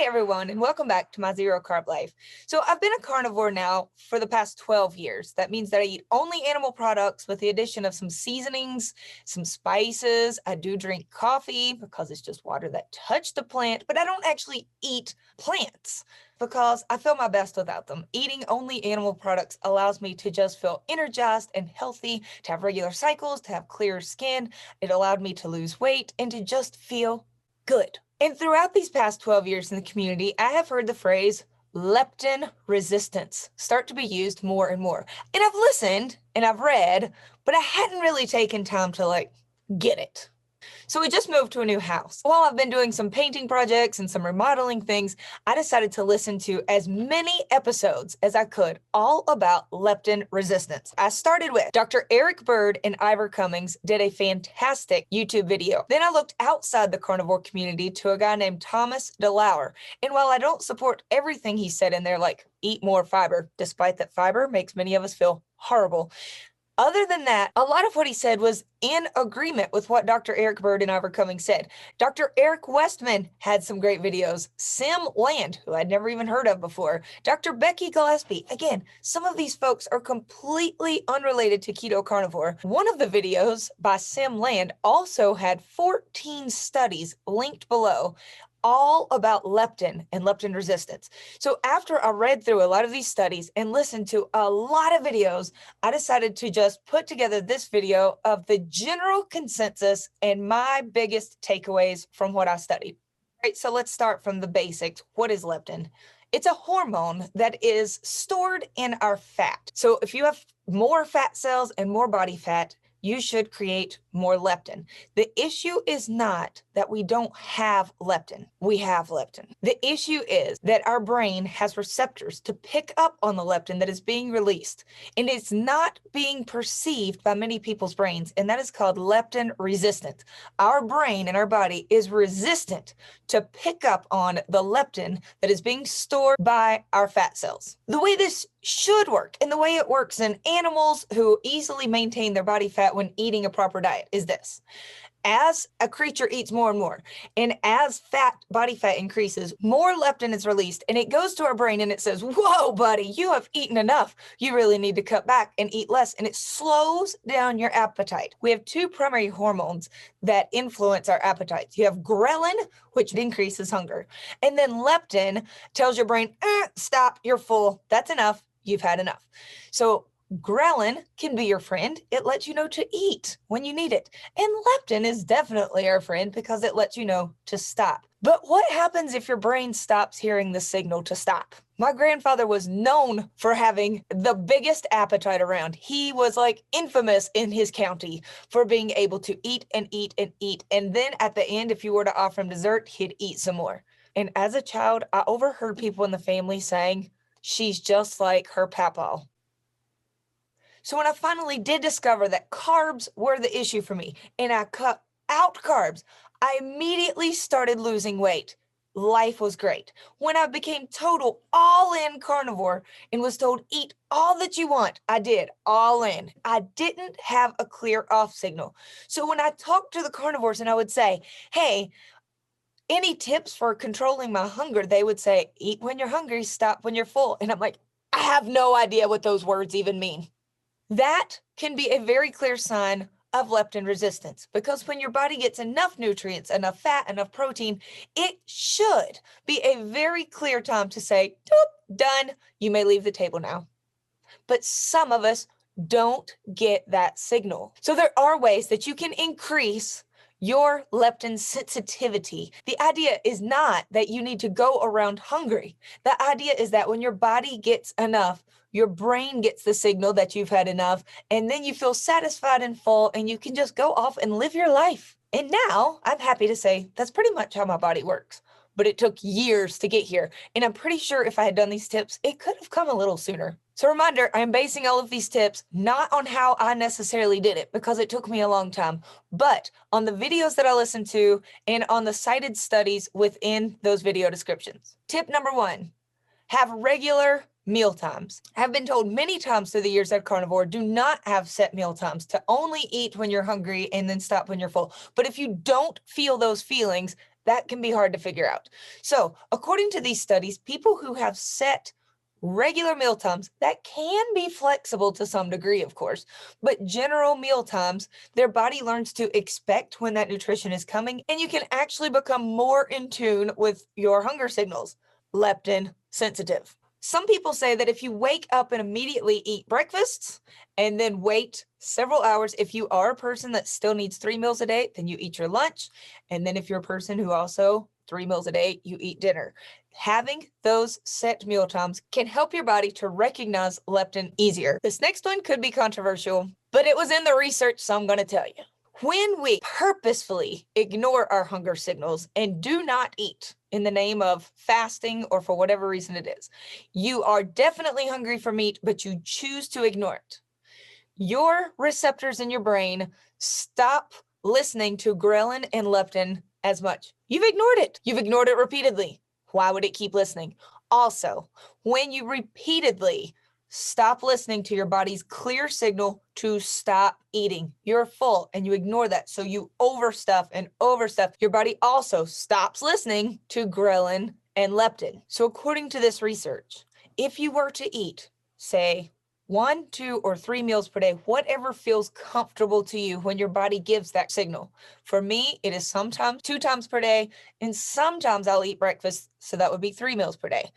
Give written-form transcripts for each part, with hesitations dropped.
Hi, everyone, and welcome back to my Zero Carb Life. So I've been a carnivore now for the past 12 years. That means that I eat only animal products with the addition of some seasonings, some spices. I do drink coffee because it's just water that touched the plant, but I don't actually eat plants because I feel my best without them. Eating only animal products allows me to just feel energized and healthy, to have regular cycles, to have clear skin. It allowed me to lose weight and to just feel good. And throughout these past 12 years in the community, I have heard the phrase leptin resistance start to be used more and more. And I've listened and I've read, but I hadn't really taken time to get it. So we just moved to a new house. While I've been doing some painting projects and some remodeling things, I decided to listen to as many episodes as I could all about leptin resistance. I started with Dr. Eric Bird and Ivor Cummings did a fantastic YouTube video. Then I looked outside the carnivore community to a guy named Thomas DeLauer. And while I don't support everything he said in there, like eat more fiber, despite that fiber makes many of us feel horrible, other than that, a lot of what he said was in agreement with what Dr. Eric Bird and Ivor Cummings said. Dr. Eric Westman had some great videos. Sim Land, who I'd never even heard of before. Dr. Becky Gillespie. Again, some of these folks are completely unrelated to keto carnivore. One of the videos by Sim Land also had 14 studies linked below, all about leptin and leptin resistance. So after I read through a lot of these studies and listened to a lot of videos, I decided to just put together this video of the general consensus and my biggest takeaways from what I studied. All right, so let's start from the basics. What is leptin? It's a hormone that is stored in our fat. So if you have more fat cells and more body fat, you should create more leptin. The issue is not that we don't have leptin. We have leptin. The issue is that our brain has receptors to pick up on the leptin that is being released, and it's not being perceived by many people's brains, and that is called leptin resistant. Our brain and our body is resistant to pick up on the leptin that is being stored by our fat cells. The way this should work, and the way it works in animals who easily maintain their body fat when eating a proper diet, is this. As a creature eats more and more, and as body fat increases, more leptin is released, and it goes to our brain and it says, whoa, buddy, you have eaten enough. You really need to cut back and eat less, and it slows down your appetite. We have two primary hormones that influence our appetites. You have ghrelin, which increases hunger, and then leptin tells your brain, stop, you're full, that's enough, you've had enough. So ghrelin can be your friend. It lets you know to eat when you need it. And leptin is definitely our friend because it lets you know to stop. But what happens if your brain stops hearing the signal to stop? My grandfather was known for having the biggest appetite around. He was infamous in his county for being able to eat and eat and eat. And then at the end, if you were to offer him dessert, he'd eat some more. And as a child, I overheard people in the family saying, she's just like her papa. So when I finally did discover that carbs were the issue for me and I cut out carbs, I immediately started losing weight. Life was great. When I became total all-in carnivore and was told, eat all that you want, I did, all in. I didn't have a clear off signal. So when I talked to the carnivores and I would say, hey, any tips for controlling my hunger? They would say, eat when you're hungry, stop when you're full. And I'm like, I have no idea what those words even mean. That can be a very clear sign of leptin resistance, because when your body gets enough nutrients, enough fat, enough protein, it should be a very clear time to say, done, you may leave the table now. But some of us don't get that signal. So there are ways that you can increase your leptin sensitivity. The idea is not that you need to go around hungry. The idea is that when your body gets enough, your brain gets the signal that you've had enough, and then you feel satisfied and full, and you can just go off and live your life. And now I'm happy to say that's pretty much how my body works. But it took years to get here. And I'm pretty sure if I had done these tips, it could have come a little sooner. So reminder, I'm basing all of these tips not on how I necessarily did it, because it took me a long time, but on the videos that I listened to and on the cited studies within those video descriptions. Tip number 1, have regular meal times. I've been told many times through the years at Carnivore, do not have set meal times, to only eat when you're hungry and then stop when you're full. But if you don't feel those feelings, That can be hard to figure out. So according to these studies, people who have set regular meal times that can be flexible to some degree, of course, but general meal times, their body learns to expect when that nutrition is coming, and you can actually become more in tune with your hunger signals, leptin sensitive. Some people say that if you wake up and immediately eat breakfast and then wait several hours, if you are a person that still needs 3 meals a day, then you eat your lunch. And then if you're a person who also 3 meals a day, you eat dinner. Having those set meal times can help your body to recognize leptin easier. This next one could be controversial, but it was in the research, so I'm going to tell you. When we purposefully ignore our hunger signals and do not eat in the name of fasting or for whatever reason it is, you are definitely hungry for meat, but you choose to ignore it. Your receptors in your brain stop listening to ghrelin and leptin as much. You've ignored it. You've ignored it repeatedly. Why would it keep listening? Also, when you repeatedly stop listening to your body's clear signal to stop eating, you're full and you ignore that. So you overstuff and overstuff. Your body also stops listening to ghrelin and leptin. So according to this research, if you were to eat, say, 1, 2, or 3 meals per day, whatever feels comfortable to you when your body gives that signal. For me, it is sometimes 2 times per day, and sometimes I'll eat breakfast, so that would be 3 meals per day.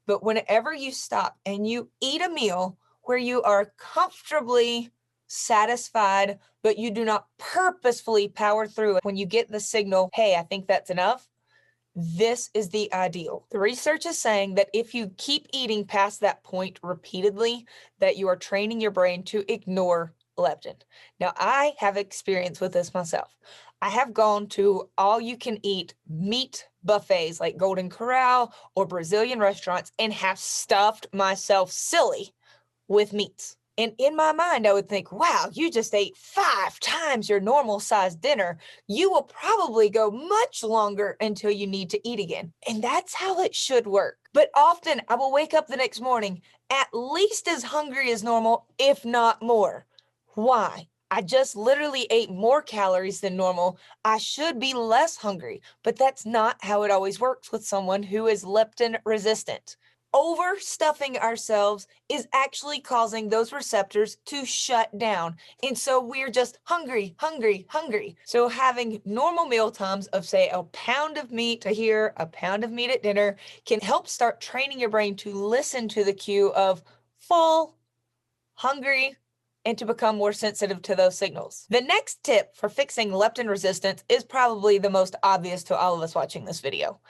But whenever you stop and you eat a meal where you are comfortably satisfied, but you do not purposefully power through it, when you get the signal, hey, I think that's enough, this is the ideal. The research is saying that if you keep eating past that point repeatedly, that you are training your brain to ignore leptin. Now, I have experience with this myself. I have gone to all-you-can-eat meat buffets like Golden Corral or Brazilian restaurants and have stuffed myself silly with meats. And in my mind, I would think, wow, you just ate 5 times your normal sized dinner. You will probably go much longer until you need to eat again. And that's how it should work. But often I will wake up the next morning at least as hungry as normal, if not more. Why? I just literally ate more calories than normal. I should be less hungry, but that's not how it always works with someone who is leptin resistant. Overstuffing ourselves is actually causing those receptors to shut down. And so we're just hungry, hungry, hungry. So having normal meal times of, say, a pound of meat here, a pound of meat at dinner can help start training your brain to listen to the cue of full, hungry, and to become more sensitive to those signals. The next tip for fixing leptin resistance is probably the most obvious to all of us watching this video.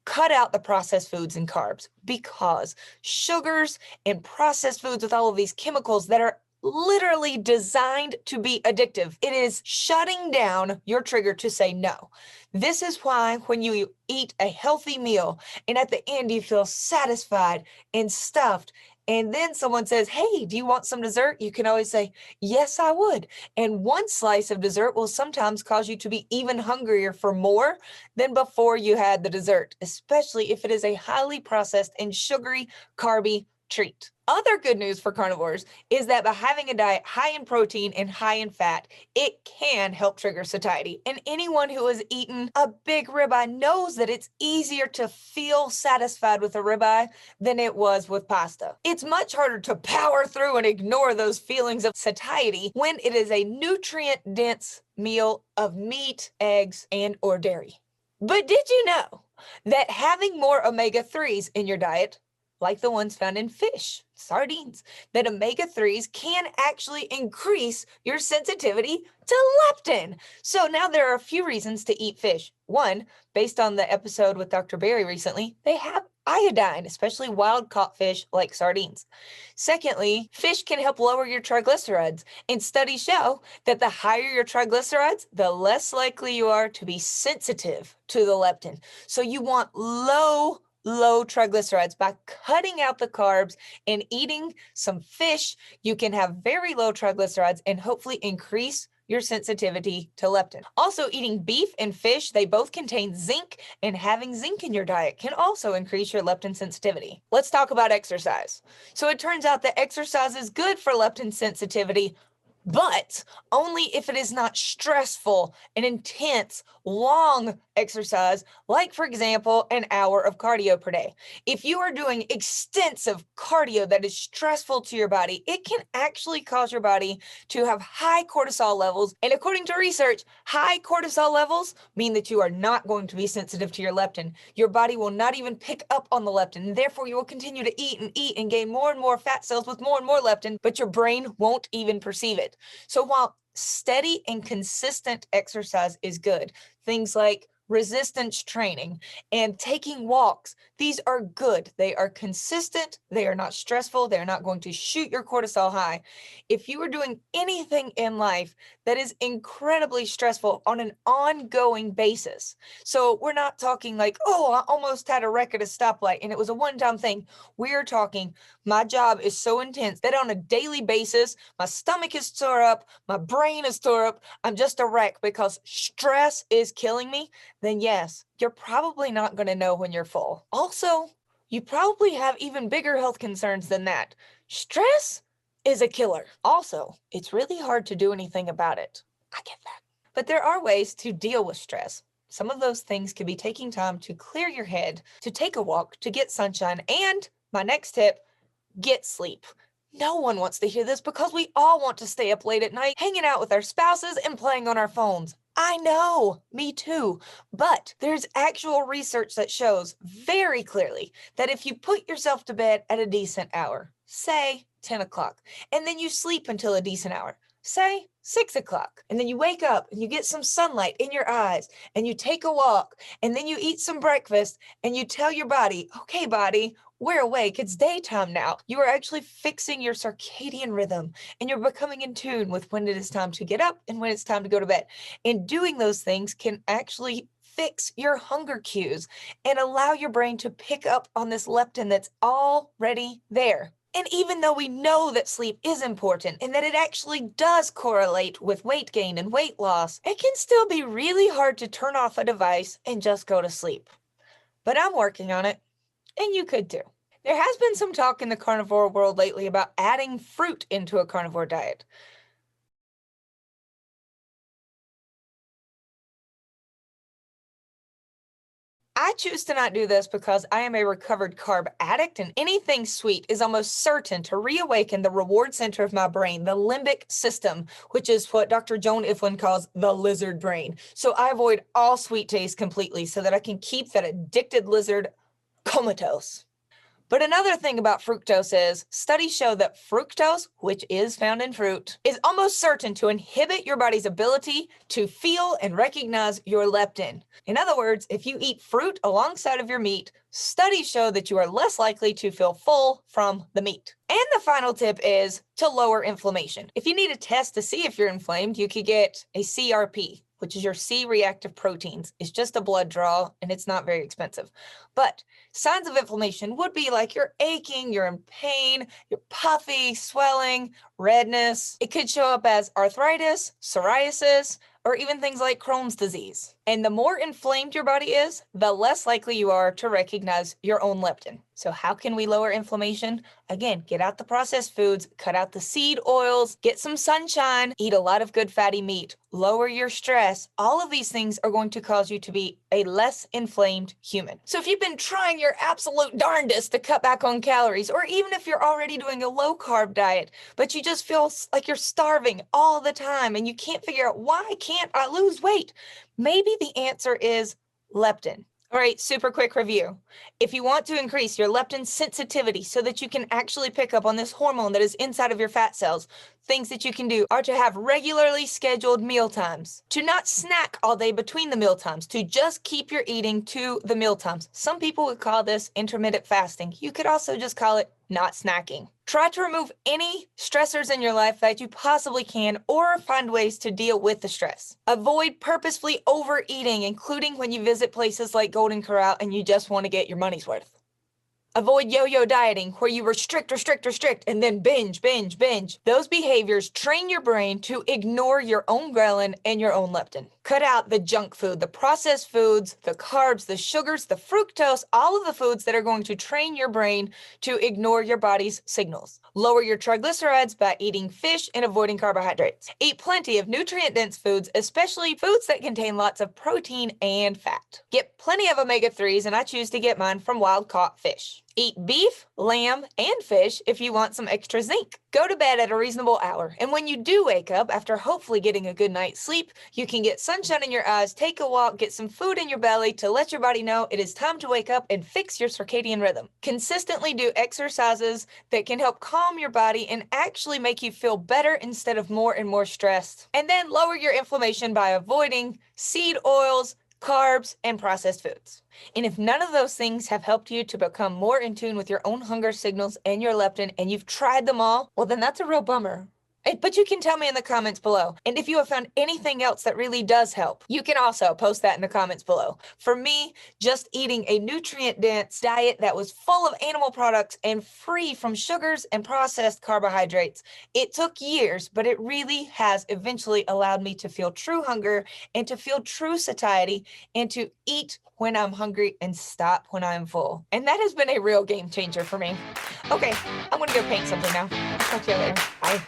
Cut out the processed foods and carbs, because sugars and processed foods with all of these chemicals that are literally designed to be addictive, it is shutting down your trigger to say no. This is why when you eat a healthy meal and at the end you feel satisfied and stuffed, and then someone says, hey, do you want some dessert? You can always say, yes, I would. And one slice of dessert will sometimes cause you to be even hungrier for more than before you had the dessert, especially if it is a highly processed and sugary, carby treat. Other good news for carnivores is that by having a diet high in protein and high in fat, it can help trigger satiety. And anyone who has eaten a big ribeye knows that it's easier to feel satisfied with a ribeye than it was with pasta. It's much harder to power through and ignore those feelings of satiety when it is a nutrient-dense meal of meat, eggs, and or dairy. But did you know that having more omega-3s in your diet, like the ones found in fish, sardines, that omega-3s can actually increase your sensitivity to leptin? So now there are a few reasons to eat fish. One, based on the episode with Dr. Berry recently, they have iodine, especially wild-caught fish like sardines. Secondly, fish can help lower your triglycerides, and studies show that the higher your triglycerides, the less likely you are to be sensitive to the leptin. So you want low triglycerides. By cutting out the carbs and eating some fish, you can have very low triglycerides and hopefully increase your sensitivity to leptin. Also, eating beef and fish, they both contain zinc, and having zinc in your diet can also increase your leptin sensitivity. Let's talk about exercise. So it turns out that exercise is good for leptin sensitivity, but only if it is not stressful and intense, long exercise, like, for example, an hour of cardio per day. If you are doing extensive cardio that is stressful to your body, it can actually cause your body to have high cortisol levels. And according to research, high cortisol levels mean that you are not going to be sensitive to your leptin. Your body will not even pick up on the leptin, and therefore you will continue to eat and gain more and more fat cells with more and more leptin, but your brain won't even perceive it. So while steady and consistent exercise is good, things like resistance training and taking walks, these are good. They are consistent. They are not stressful. They're not going to shoot your cortisol high. If you are doing anything in life that is incredibly stressful on an ongoing basis, so we're not talking like, oh, I almost had a wreck at a stoplight and it was a one-time thing. We're talking, my job is so intense that on a daily basis, my stomach is tore up, my brain is tore up, I'm just a wreck because stress is killing me, then yes, you're probably not going to know when you're full. Also, you probably have even bigger health concerns than that. Stress is a killer. Also, it's really hard to do anything about it. I get that. But there are ways to deal with stress. Some of those things could be taking time to clear your head, to take a walk, to get sunshine, and my next tip, get sleep. No one wants to hear this because we all want to stay up late at night, hanging out with our spouses and playing on our phones. I know, me too. But there's actual research that shows very clearly that if you put yourself to bed at a decent hour, say 10 o'clock, and then you sleep until a decent hour, say 6 o'clock, and then you wake up and you get some sunlight in your eyes and you take a walk and then you eat some breakfast and you tell your body, okay, body, we're awake. It's daytime now. You are actually fixing your circadian rhythm and you're becoming in tune with when it is time to get up and when it's time to go to bed. And doing those things can actually fix your hunger cues and allow your brain to pick up on this leptin that's already there. And even though we know that sleep is important and that it actually does correlate with weight gain and weight loss, it can still be really hard to turn off a device and just go to sleep. But I'm working on it. And you could too. There has been some talk in the carnivore world lately about adding fruit into a carnivore diet. I choose to not do this because I am a recovered carb addict, and anything sweet is almost certain to reawaken the reward center of my brain, the limbic system, which is what Dr. Joan Iflin calls the lizard brain. So I avoid all sweet taste completely so that I can keep that addicted lizard comatose. But another thing about fructose is studies show that fructose, which is found in fruit, is almost certain to inhibit your body's ability to feel and recognize your leptin. In other words, if you eat fruit alongside of your meat, studies show that you are less likely to feel full from the meat. And the final tip is to lower inflammation. If you need a test to see if you're inflamed, you could get a CRP, which is your C-reactive proteins. It's just a blood draw and it's not very expensive. But signs of inflammation would be like you're aching, you're in pain, you're puffy, swelling, redness. It could show up as arthritis, psoriasis, or even things like Crohn's disease. And the more inflamed your body is, the less likely you are to recognize your own leptin. So how can we lower inflammation? Again, get out the processed foods, cut out the seed oils, get some sunshine, eat a lot of good fatty meat, lower your stress. All of these things are going to cause you to be a less inflamed human. So if you've been trying your absolute darndest to cut back on calories, or even if you're already doing a low carb diet, but you just feel like you're starving all the time and you can't figure out why can't I lose weight? Maybe the answer is leptin. All right, super quick review. If you want to increase your leptin sensitivity so that you can actually pick up on this hormone that is inside of your fat cells, things that you can do are to have regularly scheduled meal times, to not snack all day between the meal times, to just keep your eating to the meal times. Some people would call this intermittent fasting. You could also just call it not snacking. Try to remove any stressors in your life that you possibly can, or find ways to deal with the stress. Avoid purposefully overeating, including when you visit places like Golden Corral and you just want to get your money's worth. Avoid yo-yo dieting, where you restrict, and then binge. Those behaviors train your brain to ignore your own ghrelin and your own leptin. Cut out the junk food, the processed foods, the carbs, the sugars, the fructose, all of the foods that are going to train your brain to ignore your body's signals. Lower your triglycerides by eating fish and avoiding carbohydrates. Eat plenty of nutrient-dense foods, especially foods that contain lots of protein and fat. Get plenty of omega-3s, and I choose to get mine from wild-caught fish. Eat beef, lamb, and fish if you want some extra zinc. Go to bed at a reasonable hour, and when you do wake up, after hopefully getting a good night's sleep, you can get sunshine in your eyes, take a walk, get some food in your belly to let your body know it is time to wake up and fix your circadian rhythm. Consistently do exercises that can help calm your body and actually make you feel better instead of more and more stressed. And then lower your inflammation by avoiding seed oils, carbs, and processed foods. And if none of those things have helped you to become more in tune with your own hunger signals and your leptin, and you've tried them all, well, then that's a real bummer. But you can tell me in the comments below. And if you have found anything else that really does help, you can also post that in the comments below. For me, just eating a nutrient-dense diet that was full of animal products and free from sugars and processed carbohydrates, it took years, but it really has eventually allowed me to feel true hunger and to feel true satiety and to eat when I'm hungry and stop when I'm full. And that has been a real game changer for me. Okay, I'm gonna go paint something now. Talk to you later. Bye.